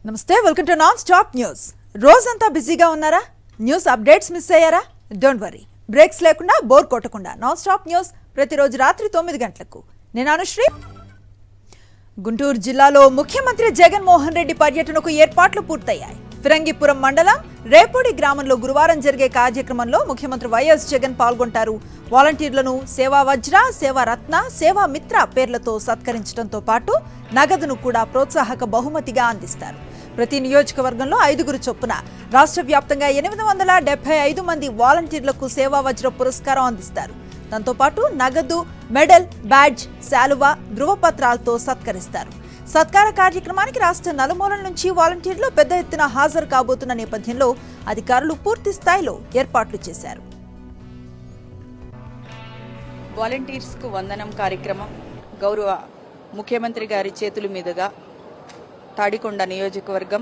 నమస్తే, welcome to non stop news. రోజంతా బిజీగా ఉన్నారా? న్యూస్ అప్డేట్స్ మిస్ అయ్యారా? డోంట్ వరీ, బ్రేక్స్ లేకుండా బోర్ కొట్టకుండా నాన్ స్టాప్ న్యూస్ ప్రతిరోజు రాత్రి 9 గంటలకు. నేను అనుశ్రీ. గుంటూరు జిల్లాలో ముఖ్యమంత్రి జగన్మోహన్ రెడ్డి పర్యటనకు ఏర్పాట్లు పూర్తయ్యాయి. ఫిరంగిపురం మండలం రేపూడి గ్రామంలో గురువారం జరిగే కార్యక్రమంలో ముఖ్యమంత్రి వైఎస్ జగన్ పాల్గొంటారు. వాలంటీర్లను సేవా వజ్ర, సేవా రత్న, సేవా మిత్ర పేర్లతో సత్కరించడంతో పాటు నగదును కూడా ప్రోత్సాహక బహుమతిగా అందిస్తారు. ప్రతి నియోజకవర్గంలో 5 చొప్పున రాష్ట్ర వ్యాప్తంగా 875 మంది వాలంటీర్లకు సేవా వజ్ర పురస్కారం అందిస్తారు. దాంతో పాటు నగదు, మెడల్, బ్యాడ్జ్, శాలువా, ధృవపత్రాలతో సత్కరిస్తారు. సత్కార కార్యక్రమానికి రాష్ట్ర నలుమూలల నుంచి వాలంటీర్లు పెద్ద ఎత్తున హాజరు కాబోతున్న నేపథ్యంలో అధికారులు పూర్తి స్థాయిలో ఏర్పాట్లు చేశారు. వాలంటీర్స్కు వందనం కార్యక్రమం గౌరవ ముఖ్యమంత్రి గారి చేతుల మీదుగా తాడికొండ నియోజకవర్గం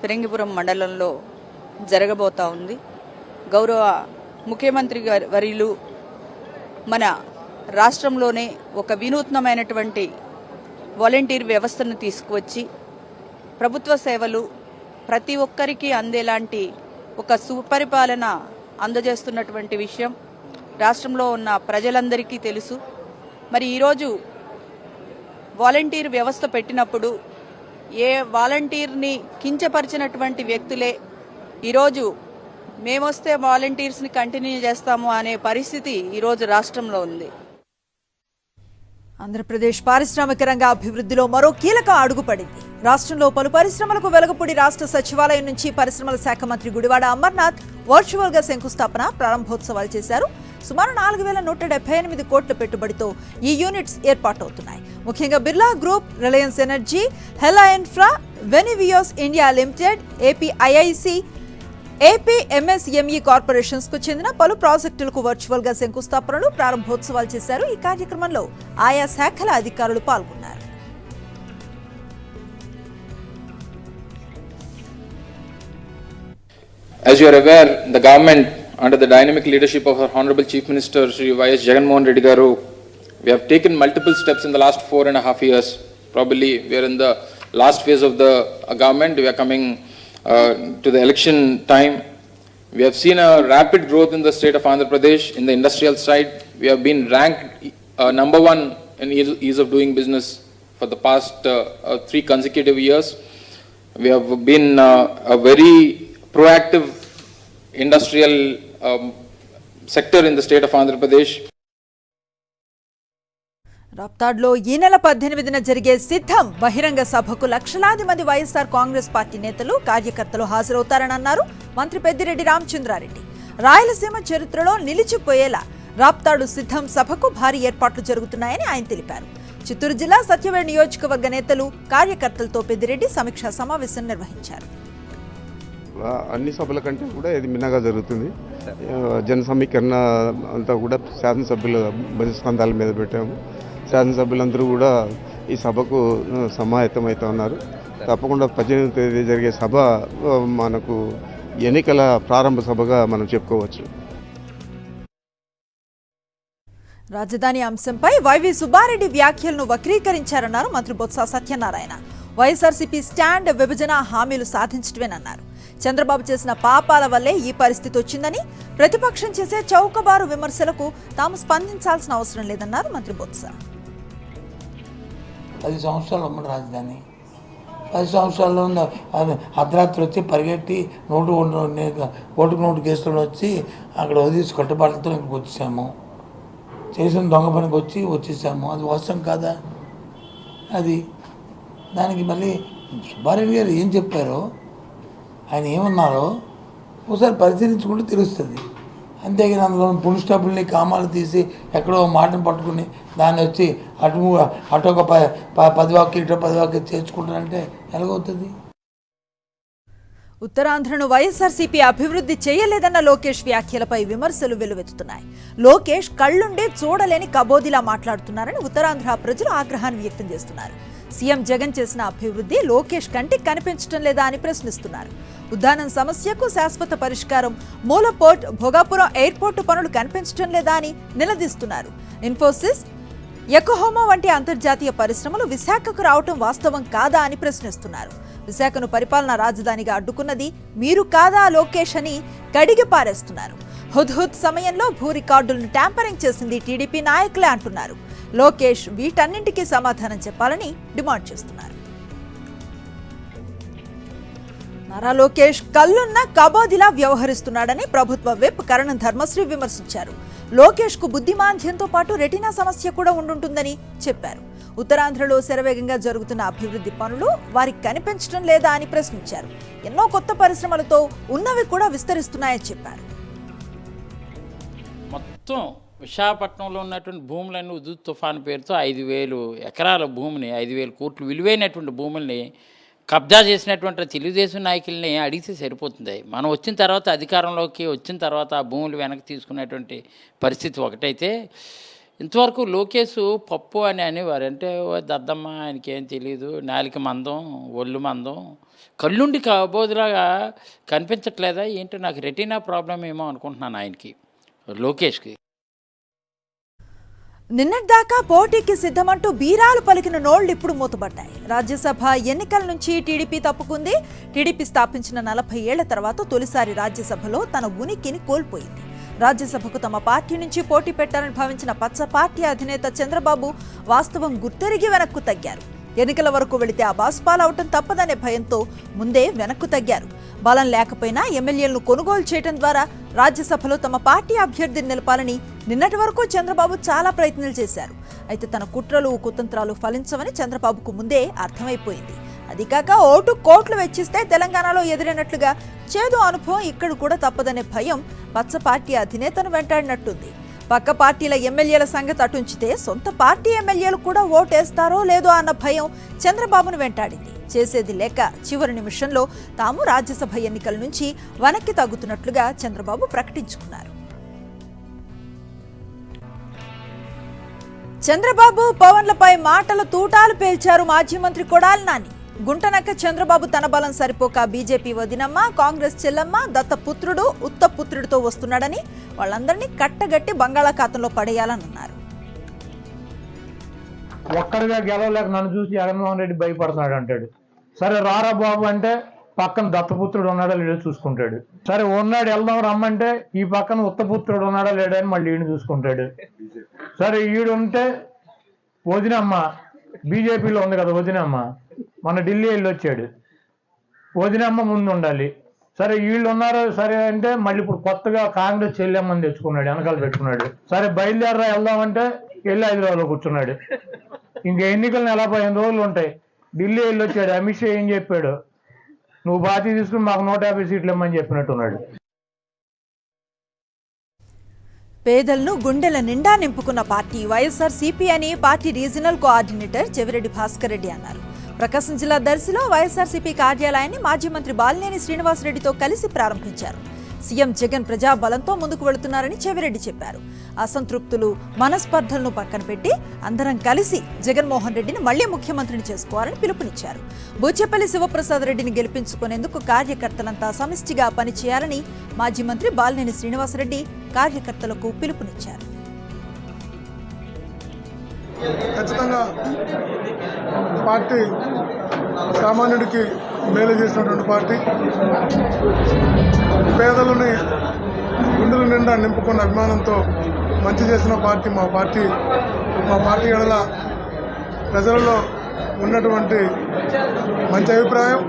ఫిరంగిపురం మండలంలో జరగబోతా ఉంది. గౌరవ ముఖ్యమంత్రి గారి వర్యులు మన రాష్ట్రంలోనే ఒక వినూత్నమైనటువంటి వాలంటీర్ వ్యవస్థను తీసుకువచ్చి ప్రభుత్వ సేవలు ప్రతి ఒక్కరికి అందేలాంటి ఒక సుపరిపాలన అందజేస్తున్నటువంటి విషయం రాష్ట్రంలో ఉన్న ప్రజలందరికీ తెలుసు. మరి ఈరోజు వాలంటీర్ వ్యవస్థ పెట్టినప్పుడు ఏ వాలంటీర్ని కించపరిచినటువంటి వ్యక్తులే ఈరోజు మేమొస్తే వాలంటీర్స్ని కంటిన్యూ చేస్తాము అనే పరిస్థితి ఈరోజు రాష్ట్రంలో ఉంది. ఆంధ్రప్రదేశ్ పారిశ్రామిక రంగ అభివృద్ధిలో మరో కీలక అడుగుపడింది. రాష్ట్రంలో పలు పరిశ్రమలకు వెలగపూడి రాష్ట్ర సచివాలయం నుంచి పరిశ్రమల శాఖ మంత్రి గుడివాడ అమర్నాథ్ వర్చువల్ గా శంకుస్థాపన, ప్రారంభోత్సవాలు చేశారు. సుమారు 4178 కోట్ల పెట్టుబడితో ఈ యూనిట్స్ ఏర్పాటవుతున్నాయి. ముఖ్యంగా బిర్లా గ్రూప్, రిలయన్స్ ఎనర్జీ, హెలా ఇన్ఫ్రా, వెనివియోస్ India limited, APIIC, APMSME corporations కు చెందిన పలు ప్రాజెక్టులకు వర్చువల్ గా శంకుస్థాపనలు, ప్రారంభోత్సవాలు చేశారు. ఈ కార్యక్రమంలో ఆయా శాఖల అధికారులు పాల్గొన్నారు. As you are aware, the government, under the dynamic leadership of our Honorable Chief Minister Shri Y.S. Jagannath Reddy Garu, we have taken multiple steps in the last 4.5 years. Probably we are in the last phase of the government. We are coming to the election time. We have seen a rapid growth in the state of Andhra Pradesh in the industrial side. We have been ranked number 1 in ease of doing business for the past 3 consecutive years. We have been a very proactive industrial sector in the state of Andhra Pradesh. రాప్తాడ్లో ఈ నెల 18న జరిగే సిద్ధం బహిరంగ సభకు లక్షలాది మంది YSR Congress party నేతలు, కార్యకర్తలు హాజరవుతారని అన్నారు మంత్రి పెద్దిరెడ్డి రామచంద్రారెడ్డి. రాయలసీమ చరిత్రలో నిలిచిపోయేలా రాప్తాడు సిద్ధం సభకు భారీ ఏర్పాట్లు జరుగుతున్నాయని ఆయన తెలిపారు. చిత్తూరు జిల్లా సత్యవేడు నియోజకవర్గ నేతలు, కార్యకర్తలతో పెద్దిరెడ్డి సమీక్షా సమావేశం నిర్వహించారు. అన్ని సభల కంటే కూడా ఇది మిన్నగా జరుగుతుంది. జన సమీకరణ అంతా కూడా శాసనసభ్యుల బహిస్కంధాల మీద పెట్టాము. శాసనసభ్యులందరూ కూడా ఈ సభకు సమాయత్తమవుతా ఉన్నారు. తప్పకుండా 18వ తేదీ జరిగే సభ మనకు ఎన్నికల ప్రారంభ సభగా మనం చెప్పుకోవచ్చు. రాజధాని అంశంపై వైవి సుబ్బారెడ్డి వ్యాఖ్యలను వక్రీకరించారన్నారు మంత్రి బొత్స సత్యనారాయణ. వైఎస్ఆర్సీపీ స్టాండ్ విభజన హామీలు సాధించడమేనన్నారు. చంద్రబాబు చేసిన పాపాల వల్లే ఈ పరిస్థితి వచ్చిందని, ప్రతిపక్షం చేసే చౌకబారు విమర్శలకు తాము స్పందించాల్సిన అవసరం లేదన్నారు మంత్రి బొత్స. 10 సంవత్సరాలు ఉమ్మడి రాజధాని, 10 సంవత్సరాల్లో అర్ధరాత్రి వచ్చి పరిగెట్టి ఓటుకు నోటు కేసులు వచ్చి అక్కడ వదిలేసి కట్టుబాట్లతో ఇంటికి వచ్చేసాము. చేసిన దొంగ పనికి వచ్చేసాము. అది వాస్తవం కాదా? అది దానికి మళ్ళీ సుబ్బారెడ్డి గారు ఏం చెప్పారో, ఆయన ఏమన్నారో ఒకసారి పరిశీలించుకుంటే తెలుస్తుంది. అంతేగాని అందులో పుల్ స్టాపుల్ని కామాలు తీసి ఎక్కడో మాటను పట్టుకుని దాన్ని వచ్చి అటు ఒక 10 వాక్యం ఇటు 10 వాక్యం చేర్చుకుంటారంటే ఎలాగవుతుంది? ఉత్తరాంధ్రను వైఎస్ఆర్సీపీ అభివృద్ధి చేయలేదన్న లోకేష్ వ్యాఖ్యలపై విమర్శలు వెల్లువెత్తుతున్నాయి. లోకేష్ కళ్లుండే చూడలేని కబోదిలా మాట్లాడుతున్నారని ఉత్తరాంధ్ర ప్రజలు ఆగ్రహాన్ని వ్యక్తం చేస్తున్నారు. సీఎం జగన్ చేసిన అభివృద్ధి లోకేష్ కంటికి కనిపించడం లేదా అని ప్రశ్నిస్తున్నారు. ఉద్దానం సమస్యకు శాశ్వత పరిష్కారం, మూల పోర్ట్, భోగాపురం ఎయిర్పోర్టు పనులు కనిపించడం లేదా అని నిలదీస్తున్నారు. ఇన్ఫోసిస్, యకోహోమా వంటి అంతర్జాతీయ పరిశ్రమలు విశాఖకు రావటం వాస్తవం కాదా అని ప్రశ్నిస్తున్నారు. విశాఖను పరిపాలనా రాజధానిగా అడ్డుకున్నది మీరు కాదా లోకేష్ అని కడిగి పారేస్తున్నారు. హుద్హుద్ సమయంలో భూ రికార్డులను ట్యాంపరింగ్ చేసింది టీడీపీ నాయకులే అంటున్నారు. లోకేష్ వీటన్నింటికీ సమాధానం చెప్పాలని డిమాండ్ చేస్తున్నారు. నారా లోకేష్ కల్లున్న కబోదిలా వ్యవహరిస్తున్నాడని ప్రభుత్వ విప్ కరణం ధర్మశ్రీ విమర్శించారు. లోకేష్ కు బుద్ధిమాంద్యంతో పాటు రెటీనా సమస్య కూడా ఉండుంటుందని చెప్పారు. ఉత్తరాంధ్రలో శరవేగంగా జరుగుతున్న అభివృద్ధి పనులు వారికి కనిపించడం లేదా అని ప్రశ్నించారు. ఎన్నో కొత్త పరిశ్రమలతో ఉన్నవి కూడా విస్తరిస్తున్నాయని చెప్పారు. మొత్తం విశాఖపట్నంలో ఉన్నటువంటి భూములన్నీ ఉదు తుఫాను పేరుతో 5,000 ఎకరాల భూమిని 5,000 కోట్లు విలువైనటువంటి భూముల్ని కబ్జా చేసినటువంటి తెలుగుదేశం నాయకుల్ని అడిగితే సరిపోతుంది. మనం వచ్చిన తర్వాత అధికారంలోకి వచ్చిన తర్వాత ఆ భూములు వెనక్కి తీసుకునేటువంటి పరిస్థితి ఒకటైతే, ఇంతవరకు లోకేష్ పప్పు అని అనేవారు. అంటే దద్దమ్మ ఆయనకేం తెలియదు, నాలిక మందం, ఒళ్ళు మందం, కళ్ళుండి కబోదులాగా కనిపించట్లేదా ఏంటో, నాకు రెటీనా ప్రాబ్లం ఏమో అనుకుంటున్నాను ఆయనకి, లోకేష్కి. నిన్నటిదాకా పోటీకి సిద్ధమంటూ బీరాలు పలికిన నోళ్లు ఇప్పుడు మూతపడ్డాయి. రాజ్యసభ ఎన్నికల నుంచి టీడీపీ తప్పుకుంది. టీడీపీ స్థాపించిన 40 ఏళ్ల తర్వాత తొలిసారి రాజ్యసభలో తన ఉనికిని కోల్పోయింది. రాజ్యసభకు తమ పార్టీ నుంచి పోటీ పెట్టాలని భావించిన పచ్చ పార్టీ అధినేత చంద్రబాబు వాస్తవం గుర్తెరిగి వెనక్కు తగ్గారు. ఎన్నికల వరకు వెళితే అబాస్పాలవటం తప్పదనే భయంతో ముందే వెనక్కు తగ్గారు. బలం లేకపోయినా ఎమ్మెల్యేలను కొనుగోలు చేయడం ద్వారా రాజ్యసభలో తమ పార్టీ అభ్యర్థిని నిలపాలని నిన్నటి వరకు చంద్రబాబు చాలా ప్రయత్నాలు చేశారు. అయితే తన కుట్రలు కుతంత్రాలు ఫలించవని చంద్రబాబుకు ముందే అర్థమైపోయింది. అది కాక ఓటు కోట్లు వెచ్చిస్తే తెలంగాణలో ఎదురైనట్లుగా చేదు అనుభవం ఇక్కడ కూడా తప్పదనే భయం పచ్చ పార్టీ అధినేతను వెంటాడినట్టుంది. పక్క పార్టీల ఎమ్మెల్యేల సంగతి అటుంచితే సొంత పార్టీ ఎమ్మెల్యేలు కూడా ఓటేస్తారో లేదో అన్న భయం చంద్రబాబును వెంటాడింది. చేసేది లేక చివరి నిమిషంలో తాము రాజ్యసభ ఎన్నికల నుంచి వెనక్కి తగ్గుతున్నట్లుగా చంద్రబాబు ప్రకటించుకున్నారు. చంద్రబాబు పవన్లపై మాటల తూటాలు పేల్చారు మాజీ మంత్రి కొడాలి నాని. గుంటనక్క చంద్రబాబు తన బలం సరిపోక బీజేపీ వదినమ్మ, కాంగ్రెస్ చెల్లమ్మ, దత్తపుత్రుడు, ఉత్తపుత్రుడితో వస్తున్నాడని వాళ్ళందరినీ కట్టగట్టి బంగాళాఖాతంలో పడేయాలని అన్నారు. ఒక్కడిగా గెలవలేక నన్ను చూసి జగన్మోహన్ రెడ్డి భయపడుతున్నాడు అంటాడు. సరే రారా బాబు అంటే పక్కన దత్తపుత్రుడు ఉన్నాడా లేడో చూసుకుంటాడు. సరే ఉన్నాడు వెళ్దాం రమ్మంటే ఈ పక్కన ఉత్తపుత్రుడు ఉన్నాడా లేడా అని మళ్ళీ ఈయన చూసుకుంటాడు. సరే ఈడు ఉంటే వదినమ్మ బీజేపీలో ఉంది కదా, వదినమ్మ మన ఢిల్లీ వెళ్ళి వచ్చాడు, వదినమ్మ ముందు ఉండాలి. సరే వీళ్ళు ఉన్నారు సరే అంటే మళ్ళీ ఇప్పుడు కొత్తగా కాంగ్రెస్ చెల్లెమ్మని తెచ్చుకున్నాడు, వెనకాల పెట్టుకున్నాడు. సరే బయలుదేరరా వెళ్దామంటే వెళ్ళి హైదరాబాద్లో కూర్చున్నాడు. ఇంక ఎన్నికలు 15 రోజులు ఉంటాయి. ఢిల్లీ వెళ్ళి వచ్చాడు. అమిత్ షా ఏం చెప్పాడు, నువ్వు బాధ్యత తీసుకుని మాకు 150 సీట్లు ఇమ్మని చెప్పినట్టున్నాడు. పేదలను గుండెల నిండా నింపుకున్న పార్టీ వైఎస్ఆర్సీపీ అని party regional coordinator Chevireddy Bhaskar Reddy అన్నారు. ప్రకాశం జిల్లా దర్శిలో వైఎస్ఆర్సీపీ కార్యాలయాన్ని మాజీ మంత్రి బాలినేని శ్రీనివాసరెడ్డితో కలిసి ప్రారంభించారు. సీఎం జగన్ ప్రజాబలంతో ముందుకు వెళుతున్నారని చెవిరెడ్డి చెప్పారు. అసంతృప్తులు, మనస్పర్ధలను పక్కన పెట్టి అందరం కలిసి జగన్మోహన్ రెడ్డిని మళ్లీ ముఖ్యమంత్రిని చేసుకోవాలని పిలుపునిచ్చారు. బూచేపల్లి శివప్రసాద్ రెడ్డిని గెలిపించుకునేందుకు కార్యకర్తలంతా సమిష్టిగా పనిచేయాలని మాజీ మంత్రి బాలినేని శ్రీనివాసరెడ్డి కార్యకర్తలకు పిలుపునిచ్చారు. ఖచ్చితంగా పార్టీ సామాన్యుడికి మేలు చేసినటువంటి పార్టీ, పేదలని గుండెల నిండా నింపుకున్న అభిమానంతో మంచి చేసిన పార్టీ మా పార్టీ ఎడల ప్రజలలో ఉన్నటువంటి మంచి అభిప్రాయం.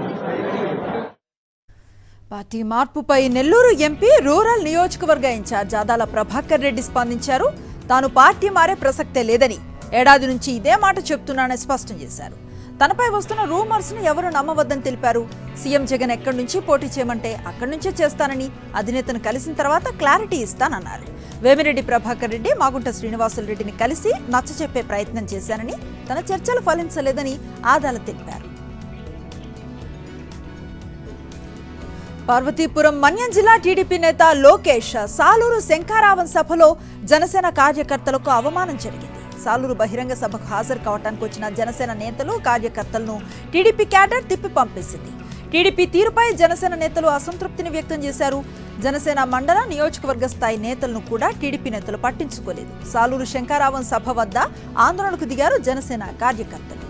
పార్టీ మార్పుపై నెల్లూరు ఎంపీ రూరల్ నియోజకవర్గ ఇన్ఛార్జ్ ఆదాల ప్రభాకర్ రెడ్డి స్పందించారు. తాను పార్టీ మారే ప్రసక్తే లేదని, ఏడాది నుంచి ఇదే మాట చెప్తున్నానని స్పష్టం చేశారు. తనపై వస్తున్న రూమర్స్ ను ఎవరు నమ్మవద్దని తెలిపారు. సీఎం జగన్ ఎక్కడి నుంచి పోటీ చేయమంటే అక్కడి నుంచే చేస్తానని, అధినేతను కలిసిన తర్వాత క్లారిటీ ఇస్తానన్నారు. వేమిరెడ్డి ప్రభాకర్ రెడ్డి మాగుంట శ్రీనివాసులు రెడ్డిని కలిసి నచ్చచెప్పే ప్రయత్నం చేశానని, తన చర్చలు ఫలించలేదని ఆదాల తెలిపారు. పార్వతీపురం మన్యం జిల్లా టీడీపీ నేత లోకేష్ సాలూరు శంఖారావం సభలో జనసేన కార్యకర్తలకు అవమానం జరిగింది. సాలూరు బహిరంగ సభకు హాజరు కావడానికి వచ్చిన జనసేన నేతలు కార్యకర్తలను టీడీపీ క్యాడర్ తిప్పి పంపేసింది. టీడీపీ తీరుపై జనసేన నేతలు అసంతృప్తిని వ్యక్తం చేశారు. జనసేన మండల నియోజకవర్గ స్థాయి నేతలను కూడా టీడీపీ నేతలు పట్టించుకోలేదు. సాలూరు శంఖారావం సభ వద్ద ఆందోళనకు దిగారు జనసేన కార్యకర్తలు.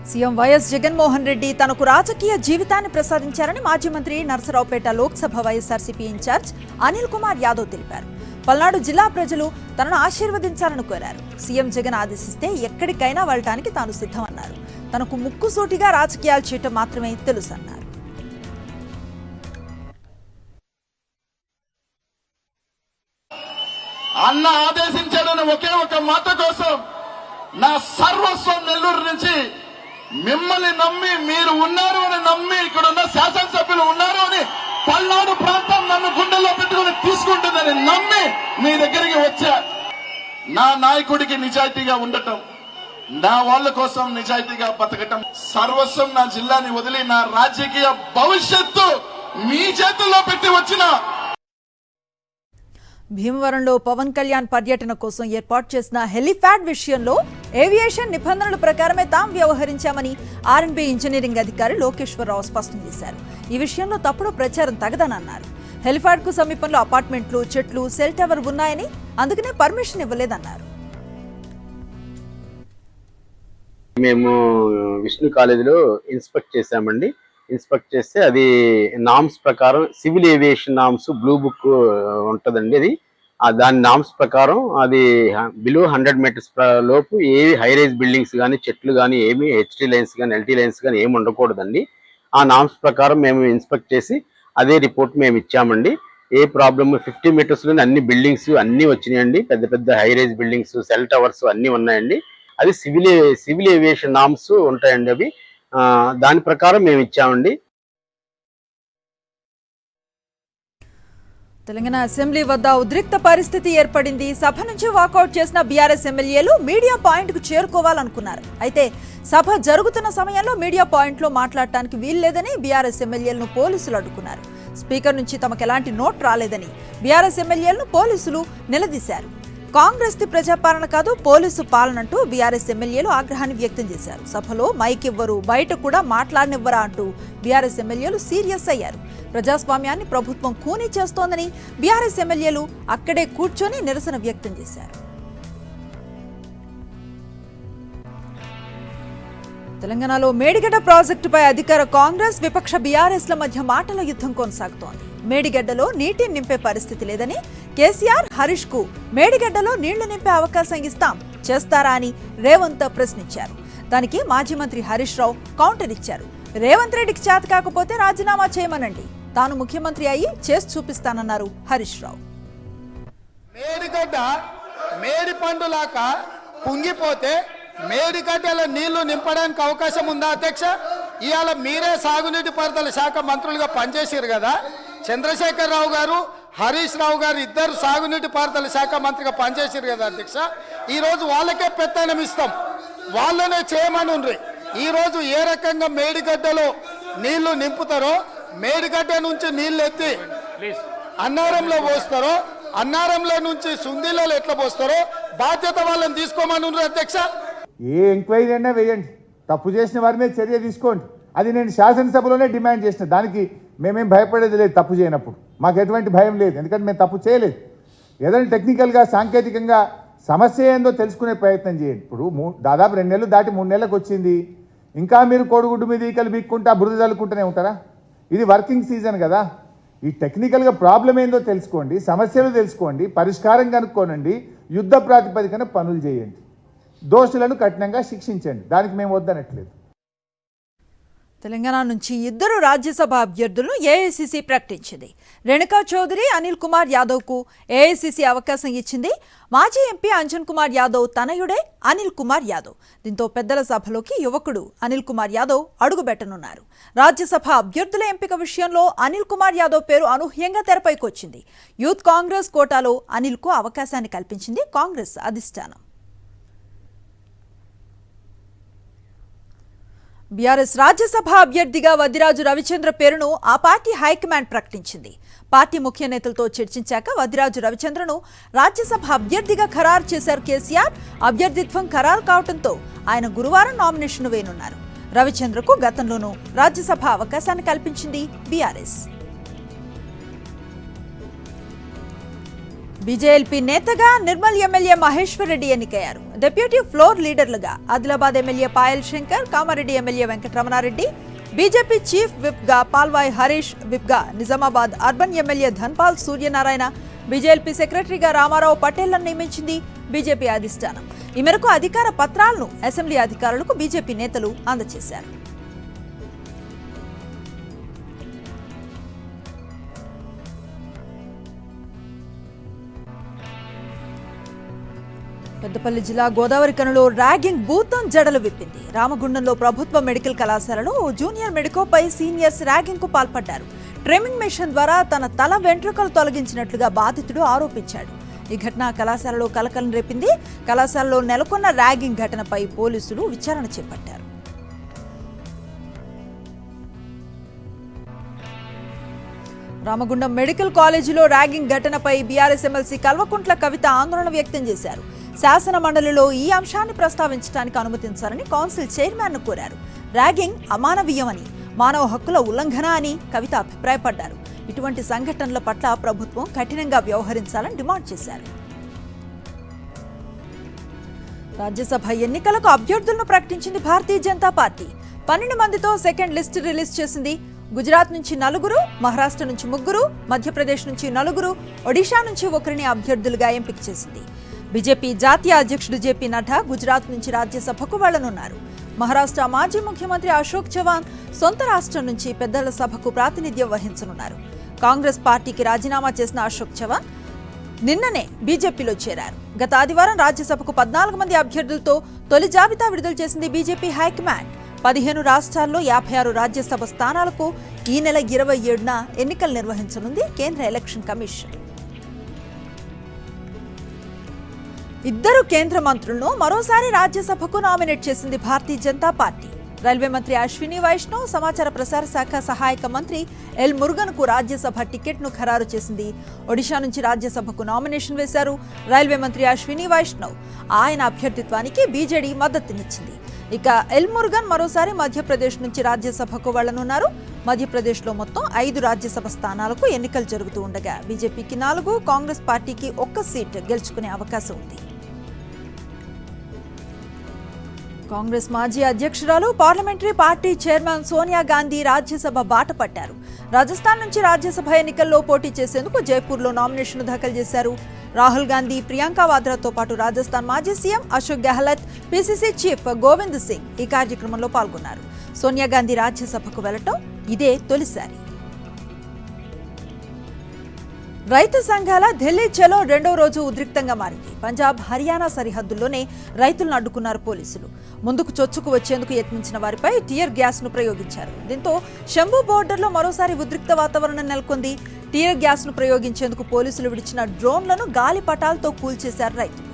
సీఎం వైఎస్ జగన్మోహన్ రెడ్డి తనకు రాజకీయ జీవితాన్ని ప్రసాదించారని మాజీ మంత్రి నర్సరావుపేట లోక్సభ వైఎస్ఆర్సీపీ ఇన్ఛార్జ్ అనిల్ కుమార్ యాదవ్ తెలిపారు. పల్నాడు జిల్లా ప్రజలు తనను ఆశీర్వదించాలని కోరారు. సీఎం జగన్ ఆదేశిస్తే ఎక్కడికైనా వెళ్ళటానికి తాను సిద్ధమన్నారు. తనకు ముక్కుసూటిగా రాజకీయాలు చేయటం మాత్రమే తెలుసన్నారు. అన్న ఆదేశించాడని ఒకే ఒక మాట కోసం నా సర్వస్వం నెల్లూరు నుంచి మిమ్మల్ని నమ్మి, మీరు ఉన్నారు అని నమ్మి, ఇక్కడ ఉన్న శాసనసభ్యులు ఉన్నారు అని పల్నాడు ప్రాంతం నన్ను గుండెల్లో పెట్టుకుని తీసుకుంటుందని నమ్మి మీ దగ్గరికి వచ్చా. నా నాయకుడికి నిజాయితీగా ఉండటం, నా వాళ్ళ కోసం నిజాయితీగా బతకటం, సర్వస్వం నా జిల్లాని వదిలి నా రాజకీయ భవిష్యత్తు మీ చేతుల్లో పెట్టి వచ్చిన భీమవరంలో పవన్ కళ్యాణ్ పర్యటన కోసం ఏర్పాటు చేసిన హెలిప్యాడ్ విషయంలో ఏవియేషన్ నిబంధనల ప్రకారమే తాము వ్యవహరించామని ఆర్ఎండ్బీ ఇంజనీరింగ్ అధికారి లోకేశ్వరరావు స్పష్టం చేశారు. ఈ విషయంలో తప్పుడు ప్రచారం తగదనన్నారు. హెలిప్యాడ్ కు సమీపంలో అపార్ట్మెంట్లు, చెట్లు, సెల్ టవర్ ఉన్నాయని అందుకనే పర్మిషన్ ఇవ్వలేదన్నారు. మేము విష్ణు కాలేజీలో ఇన్స్పెక్ట్ చేశామండి. ఇన్స్పెక్ట్ చేస్తే అది నామ్స్ ప్రకారం civil aviation norms blue book ఉంటుందండి. అది దాని నామ్స్ ప్రకారం అది బిలో 100 మీటర్స్ లోపు ఏవి హై రైజ్ బిల్డింగ్స్ కానీ, చెట్లు కానీ, ఏమి హెచ్టీ లైన్స్ కానీ, ఎల్టీ లైన్స్ కానీ ఏమి ఉండకూడదండి. ఆ నామ్స్ ప్రకారం మేము ఇన్స్పెక్ట్ చేసి అదే రిపోర్ట్ మేము ఇచ్చామండి. ఏ ప్రాబ్లమ్ 50 మీటర్స్లోనే అన్ని బిల్డింగ్స్ అన్నీ వచ్చినాయండి. పెద్ద పెద్ద high rise buildings, cell towers అన్నీ ఉన్నాయండి. అది సివిల్ ఏవియేషన్ నామ్స్ ఉంటాయండి. అవి దాని ప్రకారం మేము ఇచ్చామండి. తెలంగాణ అసెంబ్లీ వద్ద ఉద్రిక్త పరిస్థితి ఏర్పడింది. సభ నుంచి వాకౌట్ చేసిన బీఆర్ఎస్ ఎమ్మెల్యేలు మీడియా పాయింట్ కు చేరుకోవాలనుకున్నారు. అయితే సభ జరుగుతున్న సమయంలో మీడియా పాయింట్ లో మాట్లాడటానికి వీల్లేదని బీఆర్ఎస్ ఎమ్మెల్యేలను పోలీసులు అడ్డుకున్నారు. స్పీకర్ నుంచి తమకు ఎలాంటి నోట్ రాలేదని బీఆర్ఎస్ ఎమ్మెల్యేలను పోలీసులు నిలదీశారు. కాంగ్రెస్ ది ప్రజాపాలన కాదు, పోలీసు పాలనంటూ బీఆర్ఎస్ ఎమ్మెల్యేలు ఆగ్రహాన్ని వ్యక్తం చేశారు. సభలో మైక్ ఇవ్వరు, బయట కూడా మాట్లాడనివ్వరా అంటూ బీఆర్ఎస్ ఎమ్మెల్యేలు సీరియస్ అయ్యారు. ప్రజాస్వామ్యాన్ని ప్రభుత్వం ఖూనీ చేస్తోందని బీఆర్ఎస్ ఎమ్మెల్యేలు అక్కడే కూర్చొని నిరసన వ్యక్తం చేశారు. తెలంగాణలో మేడిగడ్డ ప్రాజెక్టుపై అధికార కాంగ్రెస్, విపక్ష బీఆర్ఎస్ల మధ్య మాటల యుద్ధం కొనసాగుతోంది. మేడిగడ్డలో నీటిని నింపే పరిస్థితి లేదని కేసీఆర్ హరీష్ కు మేడిగడ్డలో నీళ్లు నింపే అవకాశం ఇస్తాం, చేస్తారా అని రేవంత్ ప్రశ్నించారు. దానికి మాజీ మంత్రి హరీష్ రావు కౌంటర్ ఇచ్చారు. రేవంత్ రెడ్డికి చేత కాకపోతే రాజీనామా చేయమనండి, తాను ముఖ్యమంత్రి అయ్యి చేసి చూపిస్తానన్నారు హరీష్ రావు. మేడిగడ్డ మేడి పండులాక కుంగిపోతే మేడిగడ్డల నీళ్లు నింపడానికి అవకాశం ఉందా అధ్యక్ష? ఇవాళ మీరే సాగునీటి పారుదల శాఖ మంత్రులుగా పనిచేసారు కదా. చంద్రశేఖర్ రావు గారు, హరీష్ రావు గారు ఇద్దరు సాగునీటి పారుదల శాఖ మంత్రిగా పనిచేసారు కదా అధ్యక్ష. ఈరోజు వాళ్ళకే పెత్తనం ఇస్తాం, వాళ్ళనే చేయమని ఉండ్రి. ఈరోజు ఏ రకంగా మేడిగడ్డలో నీళ్లు నింపుతారో, మేడిగడ్డ నుంచి నీళ్లు ఎత్తి అన్నారంలో పోస్తారో, అన్నారంలో నుంచి సుందీలలో ఎట్లా పోస్తారో బాధ్యత వాళ్ళని తీసుకోమని ఉండ్రి అధ్యక్ష. ఏ ఎంక్వైరీ అయినా వేయండి, తప్పు చేసిన వారి మీద చర్య తీసుకోండి. అది నేను శాసనసభలోనే డిమాండ్ చేసిన. దానికి మేమేం భయపడేది లేదు. తప్పు చేయనప్పుడు మాకు ఎటువంటి భయం లేదు, ఎందుకంటే మేము తప్పు చేయలేదు. ఏదైనా టెక్నికల్గా, సాంకేతికంగా సమస్య ఏందో తెలుసుకునే ప్రయత్నం చేయండి. ఇప్పుడు దాదాపు 2 నెలలు దాటి 3 నెలలకు వచ్చింది. ఇంకా మీరు కోడిగుడ్డు మీద ఈకలు బీక్కుంటా బురద చల్లుకుంటూనే ఉంటారా? ఇది వర్కింగ్ సీజన్ కదా. ఈ టెక్నికల్గా ప్రాబ్లం ఏందో తెలుసుకోండి, సమస్యలు తెలుసుకోండి, పరిష్కారం కనుక్కోనండి, యుద్ధ ప్రాతిపదికన పనులు చేయండి, దోషులను కఠినంగా శిక్షించండి. దానికి మేము వద్దనట్లేదు. తెలంగాణ నుంచి 2 రాజ్యసభ అభ్యర్థులను ఏఐసీసీ ప్రకటించింది. రేణుకా చౌదరి, అనిల్ కుమార్ యాదవ్ కు ఏఐసీసీ అవకాశం ఇచ్చింది. మాజీ ఎంపీ అంజన్ కుమార్ యాదవ్ తనయుడే అనిల్ కుమార్ యాదవ్. దీంతో పెద్దల సభలోకి యువకుడు అనిల్ కుమార్ యాదవ్ అడుగుబెట్టనున్నారు. రాజ్యసభ అభ్యర్థుల ఎంపిక విషయంలో అనిల్ కుమార్ యాదవ్ పేరు అనూహ్యంగా తెరపైకి వచ్చింది. యూత్ కాంగ్రెస్ కోటాలో అనిల్ కు అవకాశాన్ని కల్పించింది కాంగ్రెస్ అధిష్టానం. బీఆర్ఎస్ రాజ్యసభ అభ్యర్థిగా వద్దిరాజు రవిచంద్ర పేరును ఆ పార్టీ హైకమాండ్ ప్రకటించింది. పార్టీ ముఖ్య నేతలతో చర్చించాక వద్దిరాజు రవిచంద్రను రాజ్యసభ అభ్యర్థిగా ఖరారు చేశారు కేసీఆర్. అభ్యర్థిత్వం ఖరారు కావడంతో ఆయన గురువారం నామినేషన్ వేయనున్నారు. రవిచంద్రకు గతంలోనూ రాజ్యసభ అవకాశాన్ని కల్పించింది బీఆర్ఎస్. బీజేఎల్పీ నేతగా నిర్మల్ ఎమ్మెల్యే మహేశ్వర్ రెడ్డి ఎన్నికయ్యారు. డిప్యూటీ ఫ్లోర్ లీడర్లుగా Adilabad MLA Payal Shankar, Kamareddy MLA Venkataramana Reddy, BJP chief whip గా పాల్వాయ్ హరీష్, విప్ గా Nizamabad urban MLA Dhanpal Suryanarayana, BJLP సెక్రటరీగా రామారావు పటేళ్లను నియమించింది బీజేపీ అధిష్టానం. ఈ మేరకు అధికార పత్రాలను అసెంబ్లీ అధికారులకు బీజేపీ నేతలు అందజేశారు. పెద్దపల్లి జిల్లా గోదావరి కనులో ర్యాగింగ్ భూతం జడలు విప్పింది. రామగుండంలో ప్రభుత్వ మెడికల్ కళాశాలలో జూనియర్ మెడికోపై సీనియర్స్ ర్యాగింగ్ కు పాల్పడ్డారు. ట్రిమ్మింగ్ మెషిన్ ద్వారా తన తల వెంట్రుకలు తొలగించినట్లుగా బాధితుడు ఆరోపించాడు. ఈ ఘటన కళాశాలలో కలకలం రేపింది. కళాశాలలో నెలకొన్న ర్యాగింగ్ ఘటనపై పోలీసులు విచారణ చేపట్టారు. రామగుండం మెడికల్ కాలేజీలో ర్యాగింగ్ ఘటనపై బీఆర్ఎస్ ఎమ్మెల్సీ కల్వకుంట్ల కవిత ఆందోళన వ్యక్తం చేశారు. శాసన మండలిలో ఈ అంశాన్ని ప్రస్తావించడానికి అనుమతించాలని కౌన్సిల్ చైర్మన్ ను కోరారు. ర్యాగింగ్ అమానవీయమని, మానవ హక్కుల ఉల్లంఘన అని కవిత అభిప్రాయపడ్డారు. ఇటువంటి సంఘటనల పట్ల ప్రభుత్వం కఠినంగా వ్యవహరించాలని డిమాండ్ చేశారు. రాజ్యసభ ఎన్నికలకు అభ్యర్థులను ప్రకటించింది భారతీయ జనతా పార్టీ. 12 మందితో సెకండ్ లిస్ట్ రిలీజ్ చేసింది. గుజరాత్ నుంచి 4, మహారాష్ట్ర నుంచి 3, మధ్యప్రదేశ్ నుంచి 4, ఒడిషా నుంచి 1 అభ్యర్థులుగా ఎంపిక చేసింది. బీజేపీ జాతీయ అధ్యక్షుడు జేపీ నడ్డా గుజరాత్ నుంచి రాజ్యసభకు వెళ్లనున్నారు. మహారాష్ట్ర మాజీ ముఖ్యమంత్రి అశోక్ చవాన్ సొంత రాష్ట్రం నుంచి పెద్దల సభకు ప్రాతినిధ్యం వహించనున్నారు. కాంగ్రెస్ పార్టీకి రాజీనామా చేసిన అశోక్ చవాన్ నిన్ననే బీజేపీలో చేరారు. గత ఆదివారం రాజ్యసభకు 14 మంది అభ్యర్థులతో తొలి జాబితా విడుదల చేసింది బీజేపీ హైకమాండ్. 15 రాష్ట్రాల్లో 56 రాజ్యసభ స్థానాలకు ఈ నెల 27న ఎన్నికలు నిర్వహించనుంది కేంద్ర ఎలక్షన్ కమిషన్. 2 కేంద్ర మంత్రులను మరోసారి రాజ్యసభకు నామినేట్ చేసింది భారతీయ జనతా పార్టీ. రైల్వే మంత్రి అశ్విని వైష్ణవ్, సమాచార ప్రసార శాఖ సహాయక మంత్రి ఎల్ మురుగన్ కు రాజ్యసభ టికెట్ ను ఖరారు చేసింది. ఒడిషా నుంచి రాజ్యసభకు నామినేషన్ వేశారు రైల్వే మంత్రి అశ్విని వైష్ణవ్. ఆయన అభ్యర్థిత్వానికి బీజేడీ మద్దతునిచ్చింది. ఇక ఎల్ మురుగన్ మరోసారి మధ్యప్రదేశ్ నుంచి రాజ్యసభకు వెళ్లనున్నారు. మధ్యప్రదేశ్లో మొత్తం 5 రాజ్యసభ స్థానాలకు ఎన్నికలు జరుగుతూ ఉండగా బీజేపీకి 4, కాంగ్రెస్ పార్టీకి 1 సీట్ గెలుచుకునే అవకాశం ఉంది. కాంగ్రెస్ మాజీ అధ్యక్షురాలు, parliamentary party chairman Sonia Gandhi Rajya Sabha బాట పట్టారు. రాజస్థాన్ నుంచి రాజ్యసభ ఎన్నికల్లో పోటీ చేసేందుకు జైపూర్లో నామినేషన్ దాఖలు చేశారు. రాహుల్ గాంధీ, ప్రియాంక వాద్రాతో పాటు రాజస్థాన్ మాజీ CM Ashok Gehlot, PCC chief Govind Singh ఈ కార్యక్రమంలో పాల్గొన్నారు. సోనియా గాంధీ రాజ్యసభకు వెళ్లటం ఇదే తొలిసారి. రైతు సంఘాల ఢిల్లీ చలో 2వ రోజు ఉద్రిక్తంగా మారింది. పంజాబ్, హర్యానా సరిహద్దుల్లోనే రైతులను అడ్డుకున్నారు పోలీసులు. ముందుకు చొచ్చుకు వచ్చేందుకు యత్నించిన వారిపై టియర్ గ్యాస్ ను ప్రయోగించారు. దీంతో శంభు బోర్డర్లో మరోసారి ఉద్రిక్త వాతావరణం నెలకొంది. టియర్ గ్యాస్ ను ప్రయోగించేందుకు పోలీసులు విడిచిన డ్రోన్లను గాలిపటాలతో కూల్చేశారు రైతులు.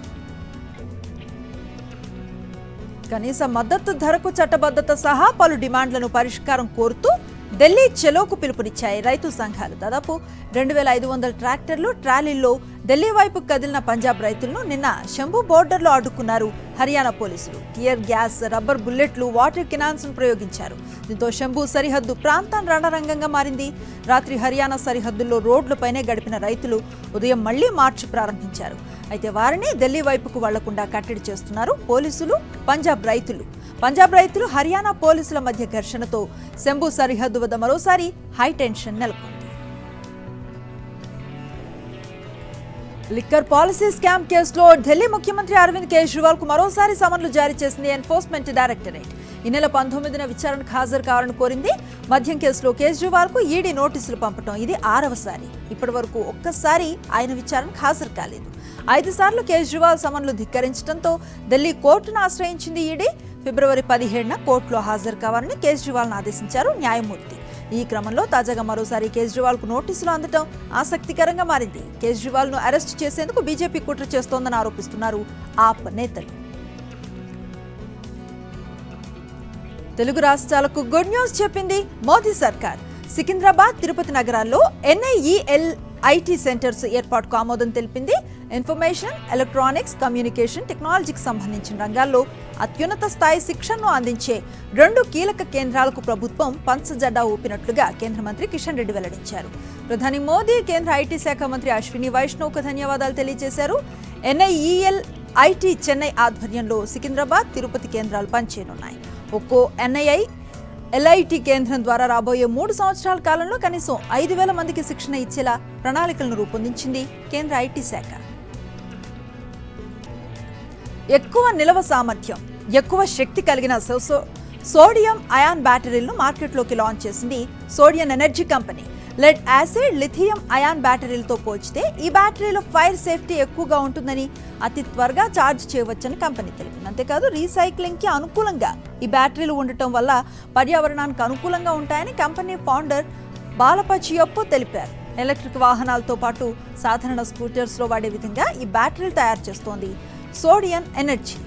కనీస మద్దతు ధరకు చట్టబద్ధత సహా పలు డిమాండ్లను పరిష్కారం కోరుతూ ఢిల్లీ చలోకు పిలుపునిచ్చాయి రైతు సంఘాలు. దాదాపు 2500 ట్రాక్టర్లు, ట్రాలీల్లో ఢిల్లీ వైపు కదిలిన పంజాబ్ రైతులను నిన్న శంభు బోర్డర్లో అడ్డుకున్నారు హర్యానా పోలీసులు. టియర్ గ్యాస్, రబ్బర్ బుల్లెట్లు, వాటర్ కెనాన్స్ ను ప్రయోగించారు. దీంతో శంభు సరిహద్దు ప్రాంతం రణరంగంగా మారింది. రాత్రి హర్యానా సరిహద్దుల్లో రోడ్లపైనే గడిపిన రైతులు ఉదయం మళ్లీ మార్చి ప్రారంభించారు. అయితే వారిని ఢిల్లీ వైపుకు వెళ్లకుండా కట్టడి చేస్తున్నారు పోలీసులు, పంజాబ్ రైతులు. పంజాబ్ రైతులు, హర్యానా పోలీసుల మధ్య ఘర్షణతో శంభు సరిహద్దు వద్ద మరోసారి హైటెన్షన్ నెలకొంది. లిక్కర్ పాలసీ స్కామ్ కేసులో ఢిల్లీ ముఖ్యమంత్రి అరవింద్ కేజ్రీవాల్ కు మరోసారి సమన్లు జారీ చేసింది ఎన్ఫోర్స్మెంట్ డైరెక్టరేట్. ఈ నెల 19న విచారణకు హాజరు కావాలని కోరింది. మద్యం కేసులో కేజ్రీవాల్ కు ఈడీ నోటీసులు పంపడం ఇది 6వసారి. ఇప్పటి వరకు ఒక్కసారి ఆయన విచారణకు హాజరు కాలేదు. 5 సార్లు కేజ్రీవాల్ సమన్లు ధిక్కరించడంతో ఢిల్లీ కోర్టును ఆశ్రయించింది ఈడీ. ఫిబ్రవరి 17న కోర్టులో హాజరు కావాలని కేజ్రీవాల్ను ఆదేశించారు న్యాయమూర్తి. ఈ క్రమంలో తాజాగా మరోసారి కేజ్రీవాల్ కు నోటీసులు అందడం ఆసక్తికరంగా మారింది. కేజ్రీవాల్ ను అరెస్టు చేసేందుకు బీజేపీ కుట్ర చేస్తోందని ఆరోపిస్తున్నారు ఆప్ నేతలు. తెలుగు రాష్ట్రాలకు గుడ్ న్యూస్ చెప్పింది మోదీ సర్కార్. సికింద్రాబాద్, తిరుపతి నగరాల్లో NIEL IT సెంటర్స్ ఏర్పాటుకు ఆమోదం తెలిపింది. ఇన్ఫర్మేషన్, ఎలక్ట్రానిక్స్, కమ్యూనికేషన్ టెక్నాలజీకి సంబంధించిన రంగాల్లో అత్యున్నత స్థాయి శిక్షణను అందించే 2 కీలక కేంద్రాలకు ప్రభుత్వం పంచజెండా ఊపినట్లుగా కేంద్ర మంత్రి కిషన్ రెడ్డి వెల్లడించారు. ప్రధాని మోదీ, కేంద్ర ఐటీ శాఖ మంత్రి అశ్విని వైష్ణవ్కు ధన్యవాదాలు తెలియజేశారు. NIEL IT చెన్నై ఆధ్వర్యంలో సికింద్రాబాద్, తిరుపతి కేంద్రాలు పనిచేయనున్నాయి. ఒక్కో NII LIT కేంద్రం ద్వారా రాబోయే 3 సంవత్సరాల కాలంలో కనీసం 5,000 మందికి శిక్షణ ఇచ్చేలా ప్రణాళికలను రూపొందించింది కేంద్ర ఐటీ శాఖ. ఎక్కువ నిల్వ సామర్థ్యం, ఎక్కువ శక్తి కలిగిన సోడియం అయాన్ బ్యాటరీలను మార్కెట్లోకి లాంచ్ చేసింది sodium energy company. Lead acid, lithium ion బ్యాటరీలతో పోల్చితే ఈ బ్యాటరీలో ఫైర్ సేఫ్టీ ఎక్కువగా ఉంటుందని, అతి త్వరగా ఛార్జ్ చేయవచ్చని కంపెనీ తెలిపింది. అంతేకాదు రీసైక్లింగ్కి అనుకూలంగా ఈ బ్యాటరీలు ఉండటం వల్ల పర్యావరణానికి అనుకూలంగా ఉంటాయని కంపెనీ ఫౌండర్ బాలపచియప్ప తెలిపారు. ఎలక్ట్రిక్ వాహనాలతో పాటు సాధారణ స్కూటర్స్లో వాడే విధంగా ఈ బ్యాటరీలు తయారు చేస్తోంది సోడియం ఎనర్జీ.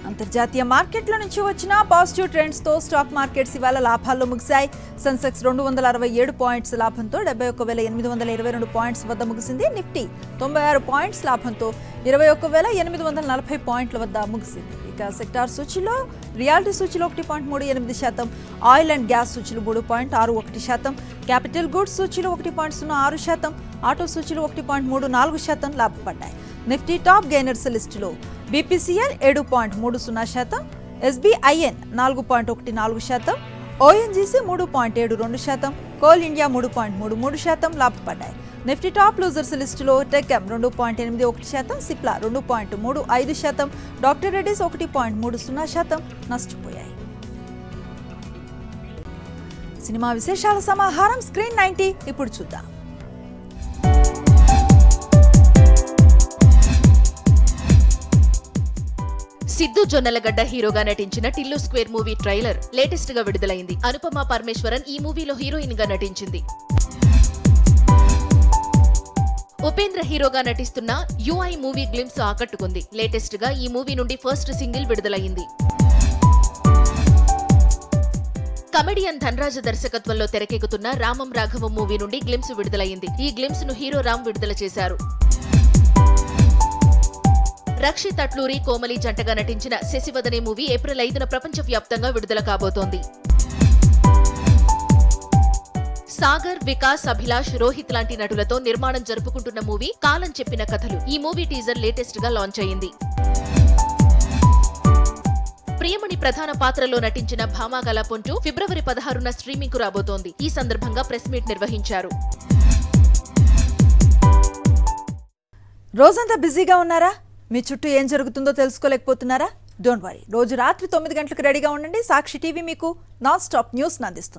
అంతర్జాతీయ మార్కెట్ల నుంచి వచ్చిన పాజిటివ్ ట్రెండ్స్తో స్టాక్ మార్కెట్స్ ఇవాళ లాభాల్లో ముగిశాయి. సెన్సెక్స్ 267 పాయింట్స్ లాభంతో 71,822 పాయింట్స్ వద్ద ముగిసింది. నిఫ్టీ 96 పాయింట్స్ లాభంతో 21,840 పాయింట్ల వద్ద ముగిసింది. ఇక సెక్టార్ సూచీలో రియాలిటీ సూచీలో 1.38%, ఆయిల్ అండ్ గ్యాస్ సూచీలు 3.61%, క్యాపిటల్ గూడ్స్ సూచీలో 1.06%, ఆటో సూచీలు 1.34% లాభపడ్డాయి. నిఫ్టీ టాప్ గెయినర్స్ లిస్టులో BPCL 7.30%, SBIN 4.14%, ONGC 3.72%, Coal India 3.33% లాభపడ్డాయి. నిఫ్టీ టాప్ లూజర్స్ లిస్టులో టెక్ఎం 2.81%, సిప్లా 2.35%, డాక్టర్ రెడ్డిస్ 1.30% నష్టపోయాయి. సినిమా విశేషాల సమాహారం స్క్రీన్ 90 ఇప్పుడు చూద్దాం. సిద్ధు జొన్నలగడ్డ హీరోగా నటించిన Tillu square movie trailer latest గా విడుదలైంది. అనుపమ పరమేశ్వరన్ ఈ మూవీలో హీరోయిన్ గా నటించింది. ఉపేంద్ర హీరోగా నటిస్తున్న UI మూవీ గ్లిమ్స్ ఆకట్టుకుంది. లేటెస్ట్ గా ఈ మూవీ నుండి ఫస్ట్ సింగిల్ విడుదలైంది. కమెడియన్ ధనరాజ్ దర్శకత్వంలో తెరకెక్కుతున్న రామం రాఘవం మూవీ నుండి గ్లిమ్స్ విడుదలైంది. ఈ గ్లిమ్స్ ను హీరో రామ్ విడుదల చేశారు. రక్షిత్ అట్లూరి, కోమలి జంటగా నటించిన శశివదనే మూవీ ఏప్రిల్ 5న ప్రపంచవ్యాప్తంగా విడుదల కాబోతోంది. సాగర్, వికాస్, అభిలాష్, రోహిత్ లాంటి నటులతో నిర్మాణం జరుపుకుంటున్న మూవీ కాలం చెప్పిన కథలు. ఈ మూవీ టీజర్ లేటెస్ట్ గా లాంచ్ అయింది. ప్రియమణి ప్రధాన పాత్రలో నటించిన భామాగల పొంటు ఫిబ్రవరి 16న స్ట్రీమింగ్ కు రాబోతోంది. ఈ సందర్భంగా ప్రెస్ మీట్ నిర్వహించారు. రోజంతా బిజీగా ఉన్నారా? మీ చుట్టూ ఏం జరుగుతుందో తెలుసుకోలేకపోతున్నారా? డోంట్ వరీ, రోజు రాత్రి 9 గంటలకు రెడీగా ఉండండి. సాక్షి టీవీ మీకు నాన్ స్టాప్ న్యూస్ని అందిస్తుంది.